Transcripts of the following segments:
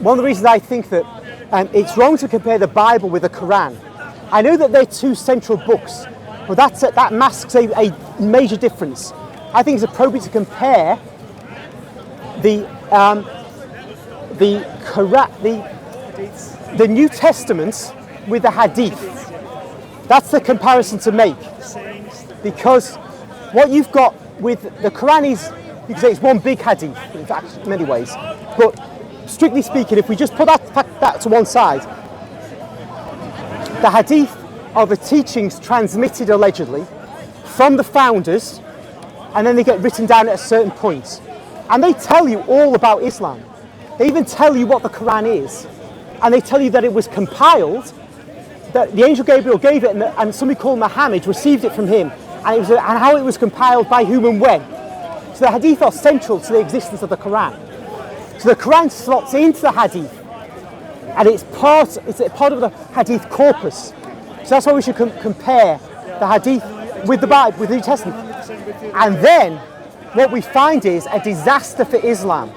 one of the reasons I think that it's wrong to compare the Bible with the Quran. I know that they're two central books, but that masks a major difference. I think it's appropriate to compare the New Testament with the Hadith. That's the comparison to make, because what you've got with the Quran is, you can say it's one big Hadith, in fact, in many ways. But strictly speaking, if we just put that to one side, the Hadith are the teachings transmitted allegedly from the founders, and then they get written down at a certain point. And they tell you all about Islam. They even tell you what the Quran is. And they tell you that it was compiled, that the angel Gabriel gave it, and somebody called Muhammad received it from him, and how it was compiled by whom and when. So the Hadith are central to the existence of the Quran. So the Quran slots into the Hadith, and it's part of the Hadith corpus. So that's why we should compare the Hadith with the Bible, with the New Testament. And then what we find is a disaster for Islam,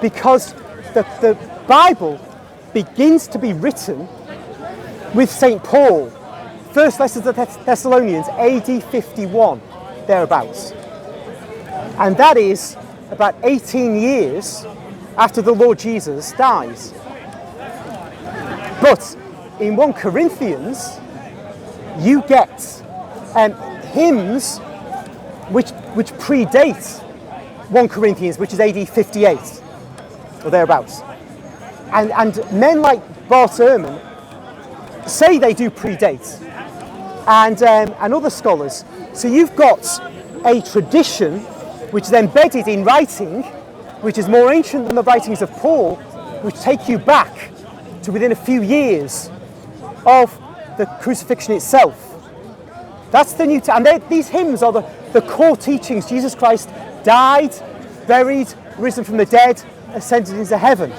because the Bible begins to be written with St. Paul. First letter to the Thessalonians, AD 51, thereabouts. And that is about 18 years after the Lord Jesus dies. But in 1 Corinthians, you get hymns which predate 1 Corinthians, which is AD 58, or thereabouts. And men like Bart Ehrman say they do predate, and other scholars. So you've got a tradition which is embedded in writing, which is more ancient than the writings of Paul, which take you back to within a few years of the crucifixion itself. That's the New Testament. And these hymns are the core teachings. Jesus Christ died, buried, risen from the dead, ascended into heaven.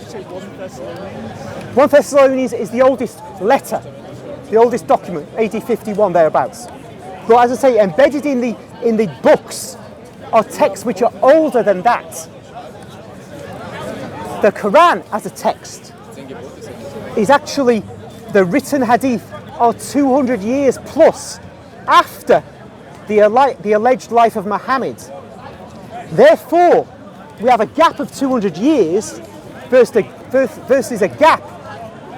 1 Thessalonians is the oldest letter, the oldest document, AD 51 thereabouts. But as I say, embedded in the books are texts which are older than that. The Quran as a text is actually, the written Hadith are 200 years plus after the alleged life of Muhammad. Therefore, we have a gap of 200 years versus a gap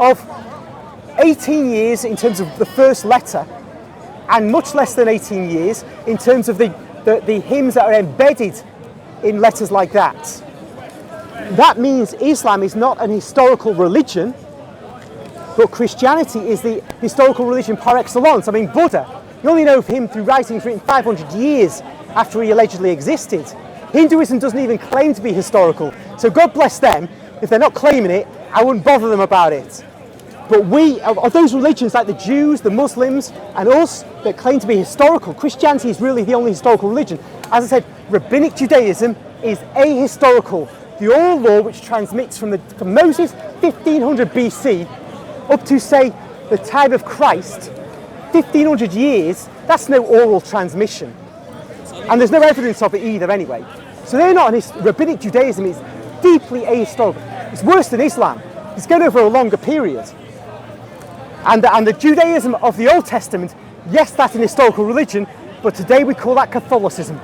of 18 years in terms of the first letter, and much less than 18 years in terms of the hymns that are embedded in letters like that. That means Islam is not an historical religion, but Christianity is the historical religion par excellence. I mean, Buddha, you only know of him through writings written 500 years after he allegedly existed. Hinduism doesn't even claim to be historical. So God bless them. If they're not claiming it, I wouldn't bother them about it. But we, of those religions like the Jews, the Muslims, and us that claim to be historical, Christianity is really the only historical religion. As I said, Rabbinic Judaism is ahistorical. The oral law which transmits from Moses, 1500 BC, up to, say, the time of Christ, 1500 years, that's no oral transmission. And there's no evidence of it either anyway. So they're not Rabbinic Judaism is deeply ahistorical. It's worse than Islam. It's going over a longer period. And the Judaism of the Old Testament, yes, that's an historical religion, but today we call that Catholicism.